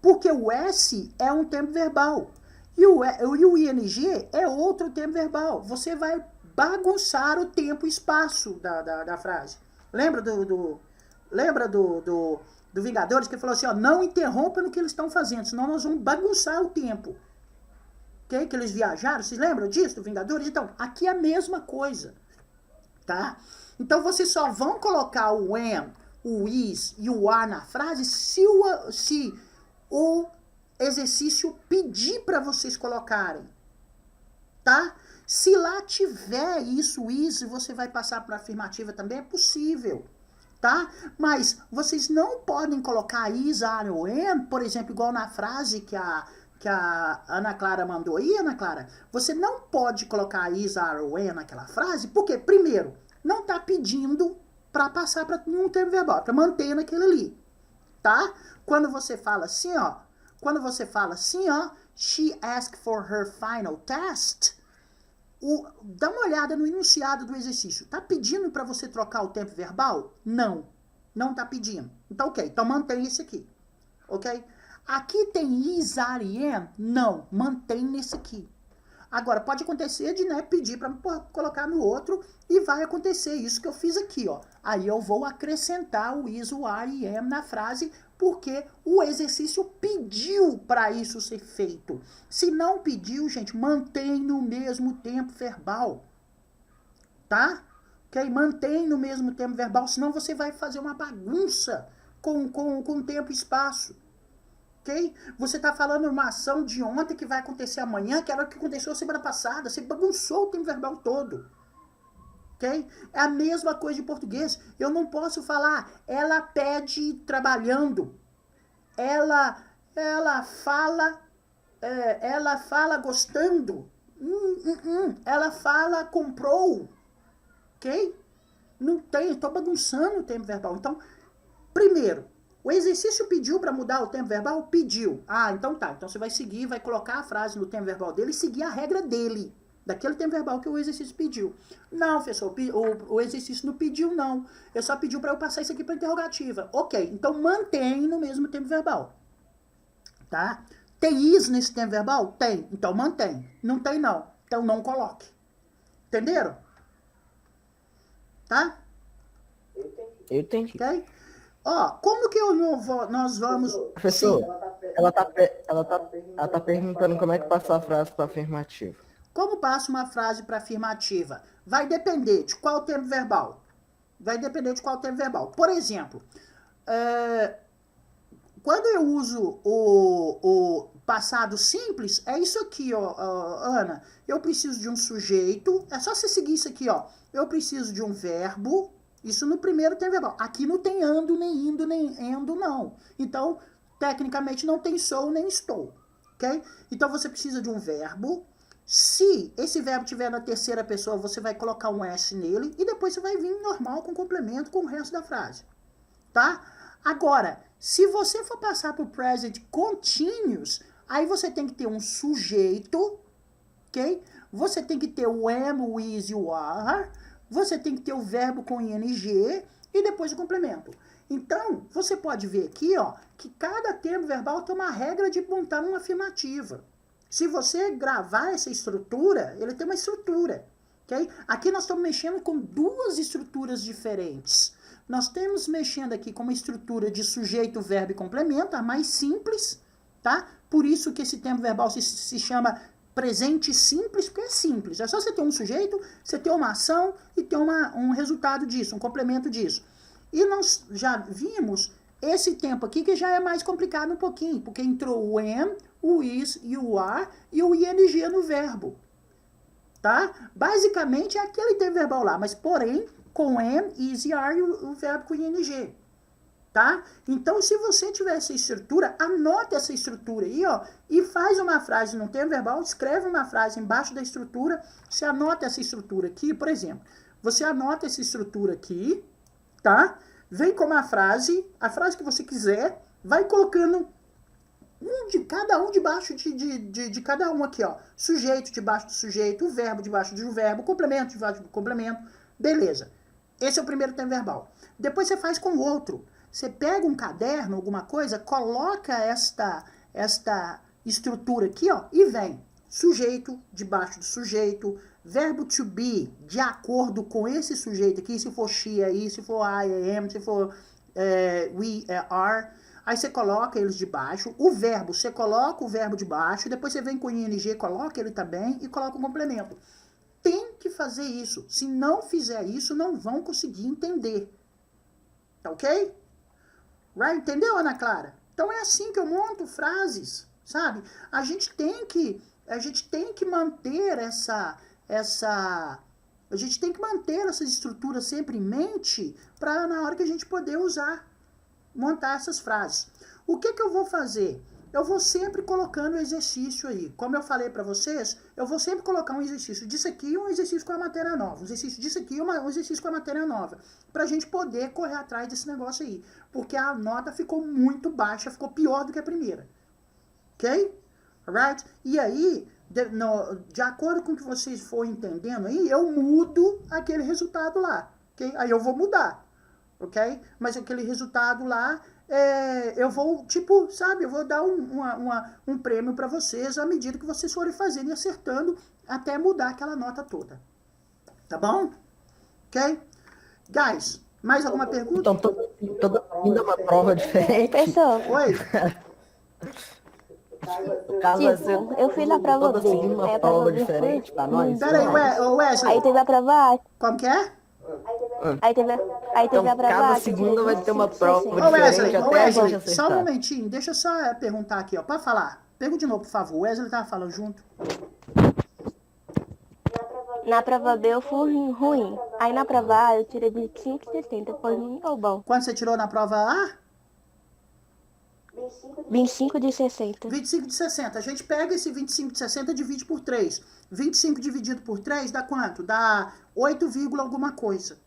porque o S é um tempo verbal. E o ING é outro tempo verbal. Você vai bagunçar o tempo e espaço da frase. Lembra do Vingadores, que ele falou assim, ó, não interrompa no que eles estão fazendo, senão nós vamos bagunçar o tempo. Okay? Que eles viajaram, vocês lembram disso, do Vingadores? Então, aqui é a mesma coisa. Tá? Então, vocês só vão colocar o when, o is e o are na frase se o exercício pedir para vocês colocarem, tá? Se lá tiver isso, você vai passar para afirmativa também, é possível, tá? Mas vocês não podem colocar is, are ou am, por exemplo, igual na frase que a Ana Clara mandou aí, Ana Clara, você não pode colocar is, are ou am naquela frase, porque, primeiro, não está pedindo para passar para um termo verbal, para manter naquele ali, tá? Quando você fala assim, ó, she asked for her final test, dá uma olhada no enunciado do exercício. Tá pedindo para você trocar o tempo verbal? Não, não tá pedindo. Então, ok, então mantém isso aqui, ok? Aqui tem is, are e am? Não, mantém nesse aqui. Agora, pode acontecer de, né, pedir para colocar no outro e vai acontecer isso que eu fiz aqui, ó. Aí eu vou acrescentar o is, o are e am na frase, porque o exercício pediu para isso ser feito. Se não pediu, gente, mantém no mesmo tempo verbal. Tá? Ok? Mantém no mesmo tempo verbal, senão você vai fazer uma bagunça com tempo e espaço. ok? Você está falando uma ação de ontem que vai acontecer amanhã, que era o que aconteceu semana passada. Você bagunçou o tempo verbal todo. Ok? É a mesma coisa de português. Eu não posso falar, ela pede trabalhando. Ela fala, ela fala gostando. Ela fala comprou. Ok? Não tem, estou bagunçando o tempo verbal. Então, primeiro, o exercício pediu para mudar o tempo verbal? Pediu. Ah, então tá. Então você vai seguir, vai colocar a frase no tempo verbal dele e seguir a regra dele. Daquele tempo verbal que o exercício pediu. Não, professor, o exercício não pediu, não. Eu só pediu para eu passar isso aqui para interrogativa. Ok, então mantém no mesmo tempo verbal. Tá? Tem is nesse tempo verbal? Tem. Então mantém. Não tem, não. Então não coloque. Entenderam? Tá? Eu entendi. Ok? Ó, como que nós vamos... Professor, Sim. ela tá perguntando como é que passa a frase para afirmativa. Como passa uma frase para afirmativa? Vai depender de qual tempo verbal. Vai depender de qual tempo verbal. Por exemplo, quando eu uso o passado simples, é isso aqui, ó, Ana. Eu preciso de um sujeito. É só você seguir isso aqui, ó. Eu preciso de um verbo. Isso no primeiro tempo verbal. Aqui não tem ando, nem indo, nem endo, não. Então, tecnicamente, não tem sou nem estou. Ok? Então, você precisa de um verbo. Se esse verbo estiver na terceira pessoa, você vai colocar um S nele e depois você vai vir normal com complemento com o resto da frase. Tá? Agora, se você for passar para o present continuous, aí você tem que ter um sujeito, ok? Você tem que ter o am, o is e o are. Você tem que ter o verbo com ing e depois o complemento. Então, você pode ver aqui, ó, que cada tempo verbal tem uma regra de montar uma afirmativa. Se você gravar essa estrutura, ele tem uma estrutura. Okay? Aqui nós estamos mexendo com duas estruturas diferentes. Nós estamos mexendo aqui com uma estrutura de sujeito, verbo e complemento, a mais simples, tá? Por isso que esse tempo verbal se chama presente simples, porque é simples. É só você ter um sujeito, você ter uma ação e ter um resultado disso, um complemento disso. E nós já vimos esse tempo aqui que já é mais complicado um pouquinho, porque entrou o am, o is e o are e o ing no verbo. Tá? Basicamente é aquele tempo verbal lá, mas porém com am, is e are e o verbo com ing. Tá? Então, se você tiver essa estrutura, anota essa estrutura aí, ó, e faz uma frase no tempo verbal, escreve uma frase embaixo da estrutura, você anota essa estrutura aqui, por exemplo, você anota essa estrutura aqui, tá? Vem com a frase que você quiser, vai colocando cada um debaixo de cada um aqui, ó. Sujeito debaixo do sujeito, o verbo debaixo do verbo, complemento debaixo do complemento. Beleza. Esse é o primeiro tempo verbal. Depois você faz com o outro. Você pega um caderno, alguma coisa, coloca esta estrutura aqui, ó, e vem. Sujeito debaixo do sujeito, verbo to be de acordo com esse sujeito aqui, se for she aí, se for I am, se for we are. Aí você coloca eles debaixo. O verbo, você coloca o verbo debaixo, depois você vem com o ing, coloca ele também e coloca o complemento. Tem que fazer isso. Se não fizer isso, não vão conseguir entender. Tá ok? Right? Entendeu, Ana Clara? Então é assim que eu monto frases, sabe? A gente tem que manter a gente tem que manter essas estruturas sempre em mente para na hora que a gente poder montar essas frases. O que eu vou fazer? Eu vou sempre colocando o exercício aí. Como eu falei para vocês, eu vou sempre colocar um exercício disso aqui e um exercício com a matéria nova. Um exercício disso aqui e um exercício com a matéria nova. Pra gente poder correr atrás desse negócio aí. Porque a nota ficou muito baixa, ficou pior do que a primeira. Ok? Alright? E aí, de acordo com o que vocês forem entendendo aí, eu mudo aquele resultado lá. Ok? Aí eu vou mudar. Ok? Mas aquele resultado lá, eu vou, tipo, sabe, eu vou dar um prêmio para vocês à medida que vocês forem fazendo e acertando até mudar aquela nota toda. Tá bom? Ok? Guys, mais alguma pergunta? Então, toda ainda uma prova diferente. Professor, Oi? tipo, eu fiz a prova Toda B, seguindo uma aí a prova prova B diferente foi pra nós. Peraí, Aí Wesley, teve a prova A. como que é? Aí teve Então, a prova cada A, que eu tirei segunda vai ter uma 25, prova 60. Ô Wesley, diferente ô até a gente Wesley, só um acertar. momentinho, deixa eu só perguntar aqui, ó. Pode falar. Pergunta de novo, por favor. O Wesley tava falando junto. Na prova B eu fui ruim. Aí na prova A eu tirei 25 e 60. Foi ruim ou bom? Quanto você tirou na prova A? 25 de 60. 25 de 60. A gente pega esse 25 de 60 e divide por 3. 25 dividido por 3 dá quanto? Dá 8, alguma coisa.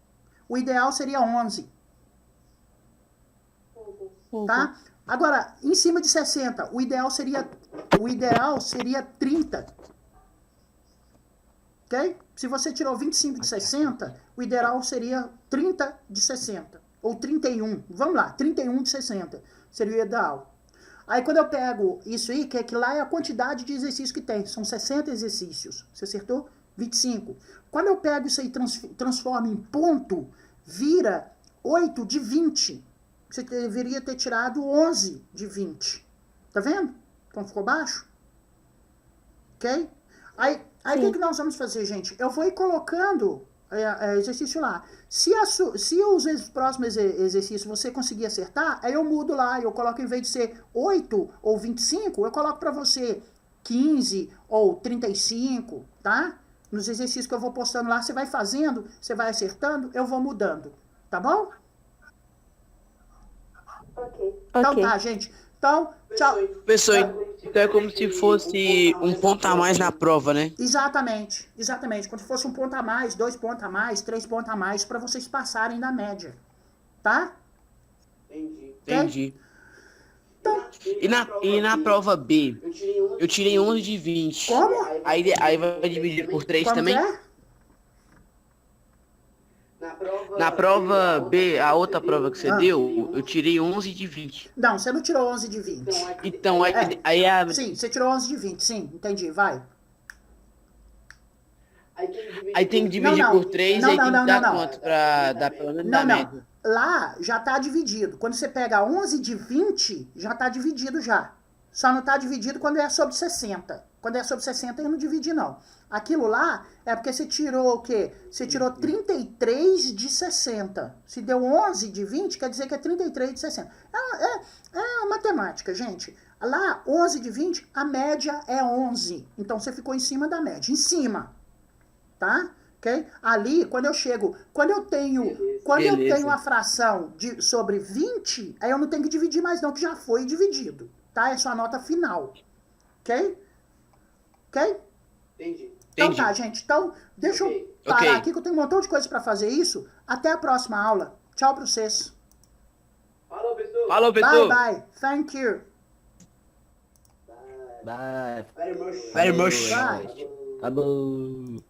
O ideal seria 11, tá? Agora, em cima de 60, o ideal seria 30. Ok? Se você tirou 25 de 60, o ideal seria 30 de 60. Ou 31. Vamos lá, 31 de 60 seria o ideal. Aí quando eu pego isso aí, que lá é a quantidade de exercícios que tem. São 60 exercícios. Você acertou? 25. Quando eu pego isso aí e transformo em ponto, vira 8 de 20. Você deveria ter tirado 11 de 20. Tá vendo? Então ficou baixo? Ok? Aí o que nós vamos fazer, gente? Eu vou ir colocando exercício lá. Se os próximos exercícios você conseguir acertar, aí eu mudo lá. Eu coloco, em vez de ser 8 ou 25, eu coloco para você 15 ou 35, tá? Nos exercícios que eu vou postando lá, você vai fazendo, você vai acertando, eu vou mudando. Tá bom? Então tá, gente. Então, tchau. Professor, então é como se fosse um ponto a mais na prova, né? Exatamente, exatamente. Como se fosse um ponto a mais, 2 pontos a mais, 3 pontos a mais, para vocês passarem da média. Tá? Entendi. E na prova B, eu tirei 11 de 20. Como? Aí vai dividir por 3 Como também? que é? Na prova B, a outra prova que você deu, eu tirei 11 de 20. Não, você não tirou 11 de 20. Então, É. aí a... Sim, você tirou 11 de 20, sim, entendi, vai. Aí tem que dividir Não, por 3 e aí tem que dar não. quanto pra dar pelo menos Não, da não. média? Lá já tá dividido. Quando você pega 11 de 20, já tá dividido já. Só não tá dividido quando é sobre 60. Quando é sobre 60, eu não dividi, não. Aquilo lá é porque você tirou o quê? Você tirou 33 de 60. Se deu 11 de 20, quer dizer que é 33 de 60. É matemática, gente. Lá, 11 de 20, a média é 11. Então, você ficou em cima da média. Em cima. Tá? Ok? Ali, quando eu tenho a fração sobre 20, aí eu não tenho que dividir mais não, que já foi dividido. Tá? É só a nota final. Ok? Ok? Entendi. Então tá, gente. Então, deixa eu parar aqui, que eu tenho um montão de coisa pra fazer isso. Até a próxima aula. Tchau pra vocês. Falou, pessoal. Bye, bye. Thank you. Bye. Very much. Bye. Acabou.